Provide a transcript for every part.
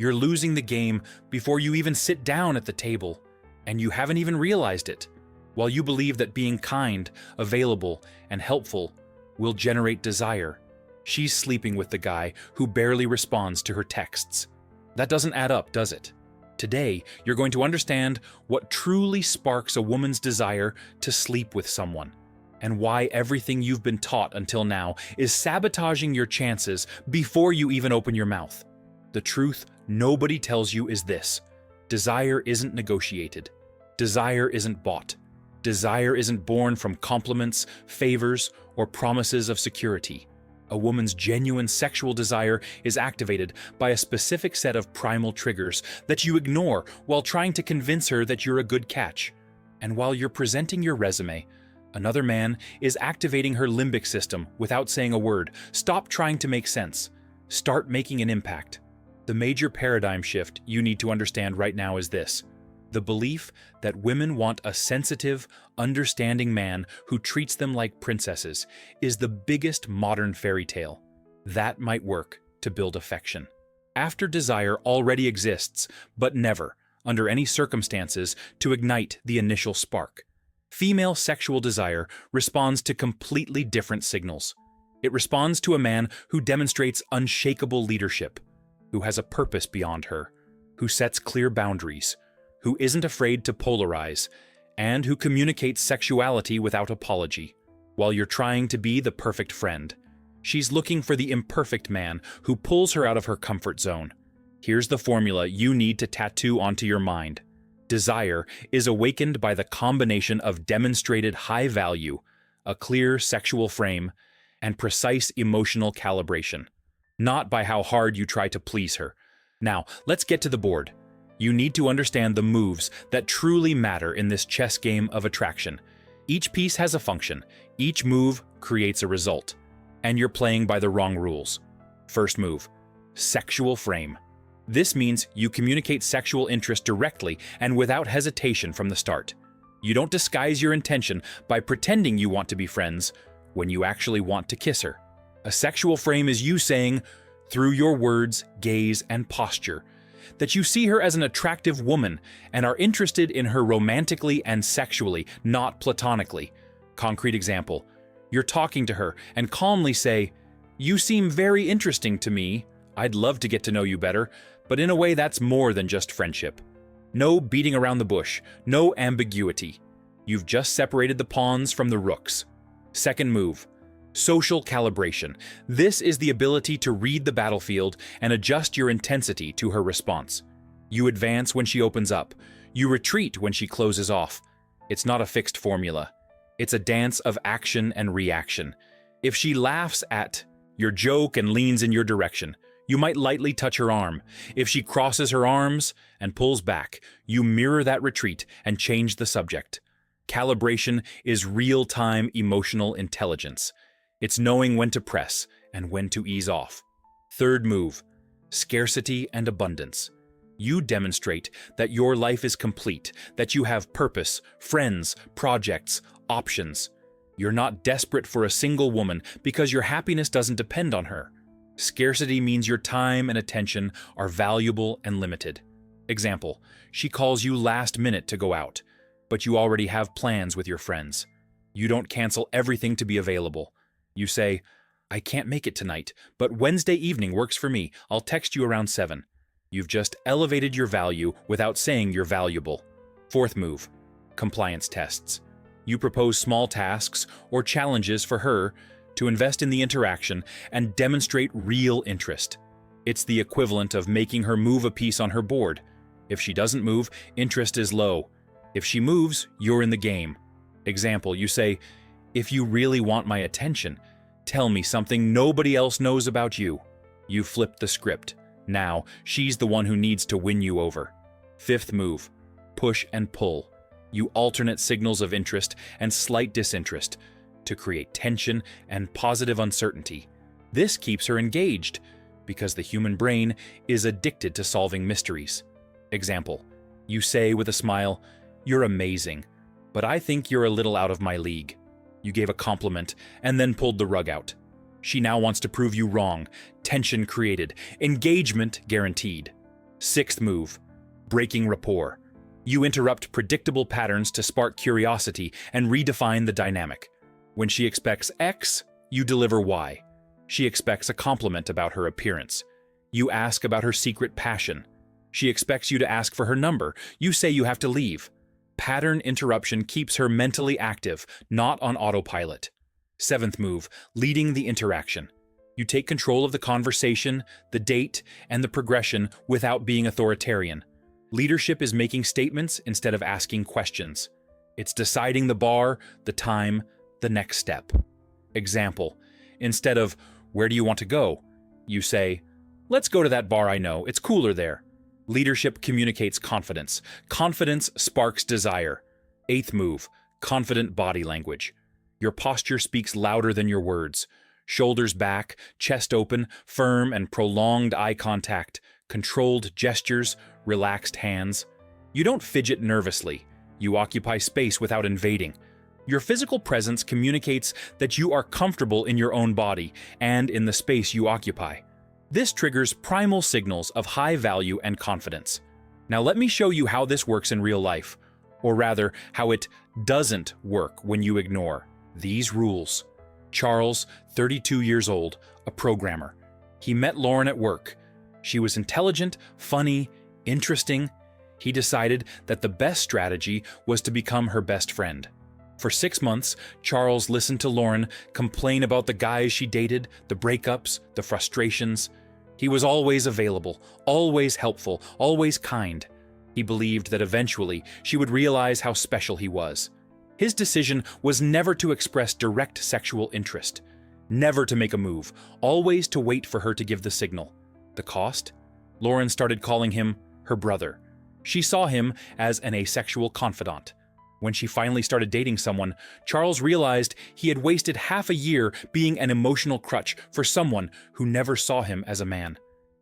You're losing the game before you even sit down at the table, and you haven't even realized it. While you believe that being kind, available, and helpful will generate desire, she's sleeping with the guy who barely responds to her texts. That doesn't add up, does it? Today, you're going to understand what truly sparks a woman's desire to sleep with someone, and why everything you've been taught until now is sabotaging your chances before you even open your mouth. The truth nobody tells you is this: desire isn't negotiated. Desire isn't bought. Desire isn't born from compliments, favors, or promises of security. A woman's genuine sexual desire is activated by a specific set of primal triggers that you ignore while trying to convince her that you're a good catch. And while you're presenting your resume, another man is activating her limbic system without saying a word. Stop trying to make sense. Start making an impact. The major paradigm shift you need to understand right now is this: the belief that women want a sensitive, understanding man who treats them like princesses is the biggest modern fairy tale. That might work to build affection. After desire already exists, but never, under any circumstances, to ignite the initial spark. Female sexual desire responds to completely different signals. It responds to a man who demonstrates unshakable leadership, who has a purpose beyond her, who sets clear boundaries, who isn't afraid to polarize, and who communicates sexuality without apology. While you're trying to be the perfect friend, she's looking for the imperfect man who pulls her out of her comfort zone. Here's the formula you need to tattoo onto your mind. Desire is awakened by the combination of demonstrated high value, a clear sexual frame, and precise emotional calibration, not by how hard you try to please her. Now, let's get to the board. You need to understand the moves that truly matter in this chess game of attraction. Each piece has a function, each move creates a result, and you're playing by the wrong rules. First move, sexual frame. This means you communicate sexual interest directly and without hesitation from the start. You don't disguise your intention by pretending you want to be friends when you actually want to kiss her. A sexual frame is you saying, through your words, gaze, and posture, that you see her as an attractive woman and are interested in her romantically and sexually, not platonically. Concrete example: you're talking to her and calmly say, "You seem very interesting to me. I'd love to get to know you better, but in a way that's more than just friendship." No beating around the bush, no ambiguity. You've just separated the pawns from the rooks. Second move, social calibration. This is the ability to read the battlefield and adjust your intensity to her response. You advance when she opens up. You retreat when she closes off. It's not a fixed formula. It's a dance of action and reaction. If she laughs at your joke and leans in your direction, you might lightly touch her arm. If she crosses her arms and pulls back, you mirror that retreat and change the subject. Calibration is real-time emotional intelligence. It's knowing when to press and when to ease off. Third move, scarcity and abundance. You demonstrate that your life is complete, that you have purpose, friends, projects, options. You're not desperate for a single woman because your happiness doesn't depend on her. Scarcity means your time and attention are valuable and limited. Example, she calls you last minute to go out, but you already have plans with your friends. You don't cancel everything to be available. You say, "I can't make it tonight, but Wednesday evening works for me. I'll text you around 7. You've just elevated your value without saying you're valuable. Fourth move, compliance tests. You propose small tasks or challenges for her to invest in the interaction and demonstrate real interest. It's the equivalent of making her move a piece on her board. If she doesn't move, interest is low. If she moves, you're in the game. Example, you say, "If you really want my attention, tell me something nobody else knows about you." You flip the script. Now, she's the one who needs to win you over. Fifth move, push and pull. You alternate signals of interest and slight disinterest to create tension and positive uncertainty. This keeps her engaged because the human brain is addicted to solving mysteries. Example, you say with a smile, "You're amazing, but I think you're a little out of my league." You gave a compliment and then pulled the rug out. She now wants to prove you wrong. Tension created. Engagement guaranteed. Sixth move, breaking rapport. You interrupt predictable patterns to spark curiosity and redefine the dynamic. When she expects X, you deliver Y. She expects a compliment about her appearance. You ask about her secret passion. She expects you to ask for her number. You say you have to leave. Pattern interruption keeps her mentally active, not on autopilot. Seventh move, leading the interaction. You take control of the conversation, the date, and the progression without being authoritarian. Leadership is making statements instead of asking questions. It's deciding the bar, the time, the next step. Example, instead of, "Where do you want to go?" you say, "Let's go to that bar I know, it's cooler there." Leadership communicates confidence. Confidence sparks desire. Eighth move, confident body language. Your posture speaks louder than your words. Shoulders back, chest open, firm and prolonged eye contact, controlled gestures, relaxed hands. You don't fidget nervously. You occupy space without invading. Your physical presence communicates that you are comfortable in your own body and in the space you occupy. This triggers primal signals of high value and confidence. Now let me show you how this works in real life, or rather, how it doesn't work when you ignore these rules. Charles, 32 years old, a programmer. He met Lauren at work. She was intelligent, funny, interesting. He decided that the best strategy was to become her best friend. For 6 months, Charles listened to Lauren complain about the guys she dated, the breakups, the frustrations. He was always available, always helpful, always kind. He believed that eventually she would realize how special he was. His decision was never to express direct sexual interest, never to make a move, always to wait for her to give the signal. The cost? Lauren started calling him her brother. She saw him as an asexual confidant. When she finally started dating someone, Charles realized he had wasted half a year being an emotional crutch for someone who never saw him as a man.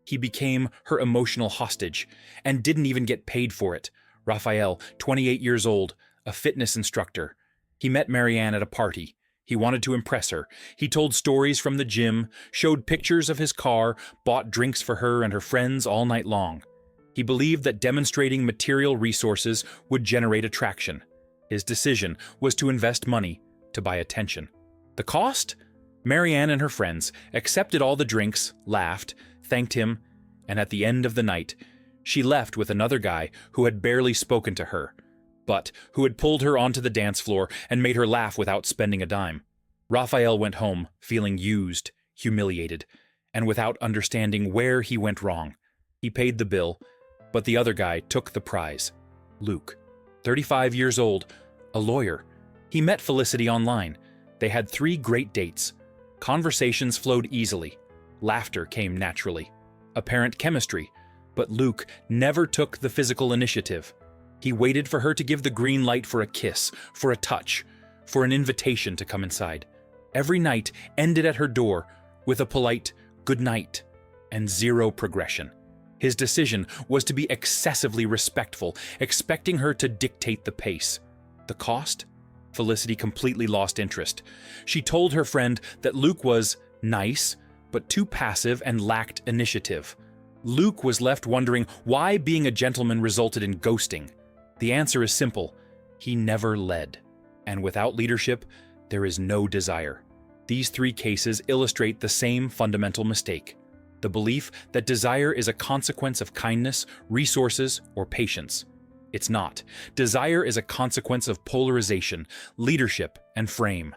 He became her emotional hostage and didn't even get paid for it. Raphael, 28 years old, a fitness instructor. He met Marianne at a party. He wanted to impress her. He told stories from the gym, showed pictures of his car, bought drinks for her and her friends all night long. He believed that demonstrating material resources would generate attraction. His decision was to invest money to buy attention. The cost? Marianne and her friends accepted all the drinks, laughed, thanked him, and at the end of the night, she left with another guy who had barely spoken to her, but who had pulled her onto the dance floor and made her laugh without spending a dime. Raphael went home feeling used, humiliated, and without understanding where he went wrong. He paid the bill, but the other guy took the prize. Luke, 35 years old, a lawyer. He met Felicity online. They had 3 great dates. Conversations flowed easily. Laughter came naturally. Apparent chemistry. But Luke never took the physical initiative. He waited for her to give the green light for a kiss, for a touch, for an invitation to come inside. Every night ended at her door with a polite good night and zero progression. His decision was to be excessively respectful, expecting her to dictate the pace. The cost? Felicity completely lost interest. She told her friend that Luke was nice, but too passive and lacked initiative. Luke was left wondering why being a gentleman resulted in ghosting. The answer is simple. He never led. And without leadership, there is no desire. These 3 cases illustrate the same fundamental mistake. The belief that desire is a consequence of kindness, resources, or patience. It's not. Desire is a consequence of polarization, leadership, and frame.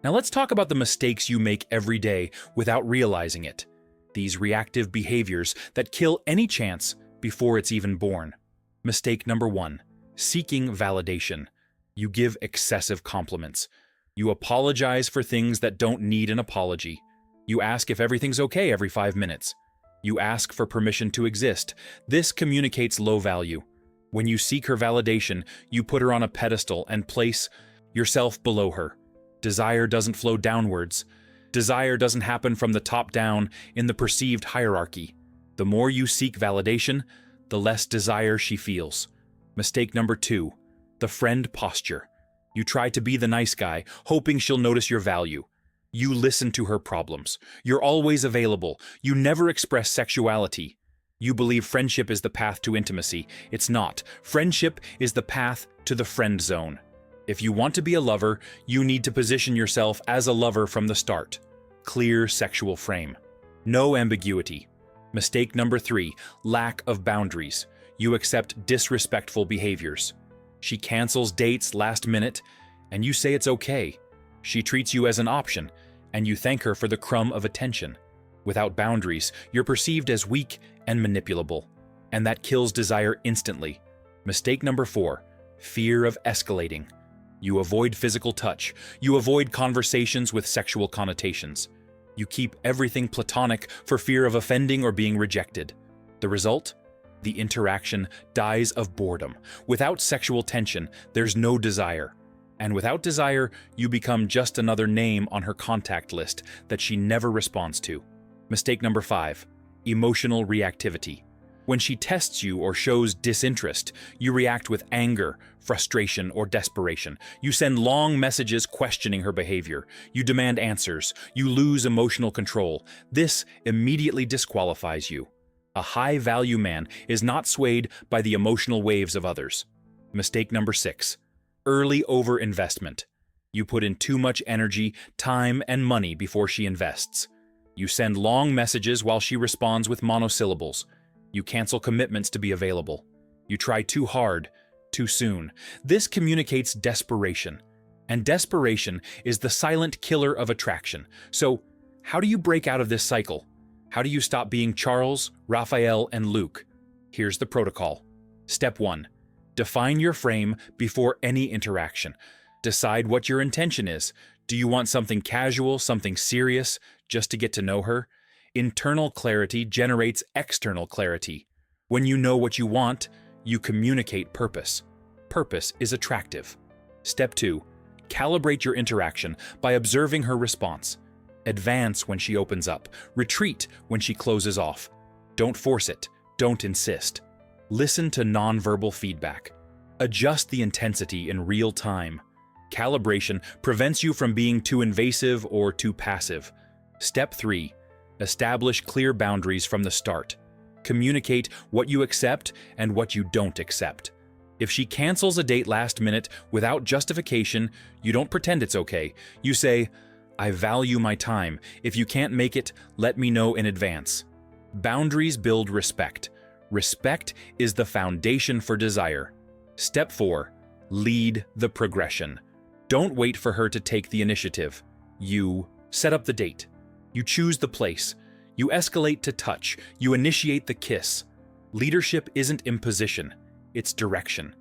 Now let's talk about the mistakes you make every day without realizing it. These reactive behaviors that kill any chance before it's even born. Mistake number 1, seeking validation. You give excessive compliments. You apologize for things that don't need an apology. You ask if everything's okay every 5 minutes. You ask for permission to exist. This communicates low value. When you seek her validation, you put her on a pedestal and place yourself below her. Desire doesn't flow downwards. Desire doesn't happen from the top down in the perceived hierarchy. The more you seek validation, the less desire she feels. Mistake number 2, the friend posture. You try to be the nice guy, hoping she'll notice your value. You listen to her problems. You're always available. You never express sexuality. You believe friendship is the path to intimacy. It's not. Friendship is the path to the friend zone. If you want to be a lover, you need to position yourself as a lover from the start. Clear sexual frame. No ambiguity. Mistake number 3, lack of boundaries. You accept disrespectful behaviors. She cancels dates last minute, and you say it's okay. She treats you as an option, and you thank her for the crumb of attention. Without boundaries, you're perceived as weak and manipulable, and that kills desire instantly. Mistake number 4, fear of escalating. You avoid physical touch. You avoid conversations with sexual connotations. You keep everything platonic for fear of offending or being rejected. The result? The interaction dies of boredom. Without sexual tension, there's no desire. And without desire, you become just another name on her contact list that she never responds to. Mistake number 5, emotional reactivity. When she tests you or shows disinterest, you react with anger, frustration, or desperation. You send long messages questioning her behavior. You demand answers. You lose emotional control. This immediately disqualifies you. A high-value man is not swayed by the emotional waves of others. Mistake number 6, early overinvestment. You put in too much energy, time, and money before she invests. You send long messages while she responds with monosyllables. You cancel commitments to be available. You try too hard, too soon. This communicates desperation. And desperation is the silent killer of attraction. So, how do you break out of this cycle? How do you stop being Charles, Raphael, and Luke? Here's the protocol. Step 1. Define your frame before any interaction. Decide what your intention is. Do you want something casual, something serious, just to get to know her? Internal clarity generates external clarity. When you know what you want, you communicate purpose. Purpose is attractive. Step 2. Calibrate your interaction by observing her response. Advance when she opens up. Retreat when she closes off. Don't force it. Don't insist. Listen to nonverbal feedback. Adjust the intensity in real time. Calibration prevents you from being too invasive or too passive. Step 3. Establish clear boundaries from the start. Communicate what you accept and what you don't accept. If she cancels a date last minute without justification, you don't pretend it's okay. You say, "I value my time. If you can't make it, let me know in advance." Boundaries build respect. Respect is the foundation for desire. Step 4. Lead the progression. Don't wait for her to take the initiative. You set up the date. You choose the place. You escalate to touch. You initiate the kiss. Leadership isn't imposition, it's direction.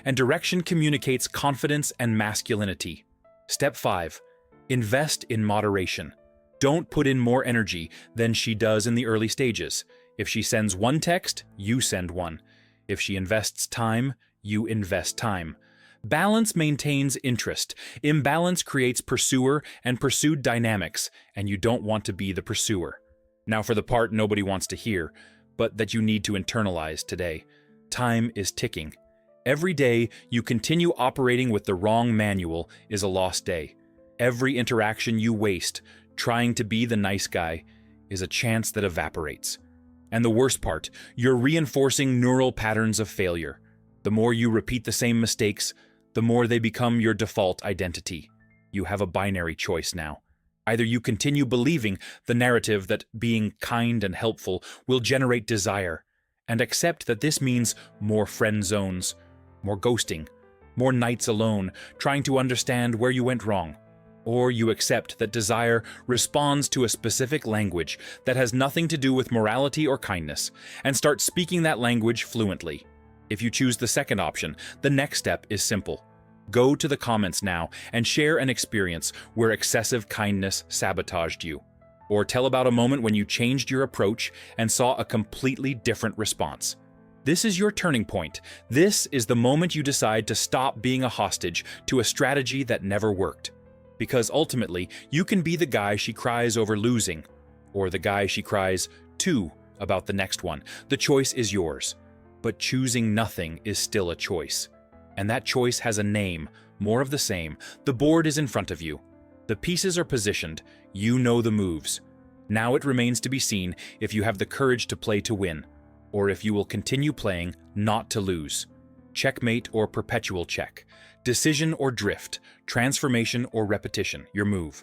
And direction communicates confidence and masculinity. Step 5. Invest in moderation. Don't put in more energy than she does in the early stages. If she sends one text, you send one. If she invests time, you invest time. Balance maintains interest. Imbalance creates pursuer and pursued dynamics, and you don't want to be the pursuer. Now for the part nobody wants to hear, but that you need to internalize today. Time is ticking. Every day you continue operating with the wrong manual is a lost day. Every interaction you waste trying to be the nice guy is a chance that evaporates. And the worst part, you're reinforcing neural patterns of failure. The more you repeat the same mistakes, the more they become your default identity. You have a binary choice now. Either you continue believing the narrative that being kind and helpful will generate desire, and accept that this means more friend zones, more ghosting, more nights alone, trying to understand where you went wrong. Or you accept that desire responds to a specific language that has nothing to do with morality or kindness, and start speaking that language fluently. If you choose the second option, the next step is simple. Go to the comments now and share an experience where excessive kindness sabotaged you. Or tell about a moment when you changed your approach and saw a completely different response. This is your turning point. This is the moment you decide to stop being a hostage to a strategy that never worked. Because ultimately, you can be the guy she cries over losing, or the guy she cries to about the next one. The choice is yours. But choosing nothing is still a choice. And that choice has a name, more of the same. The board is in front of you. The pieces are positioned. You know the moves. Now it remains to be seen if you have the courage to play to win, or if you will continue playing not to lose. Checkmate or perpetual check. Decision or drift. Transformation or repetition. Your move.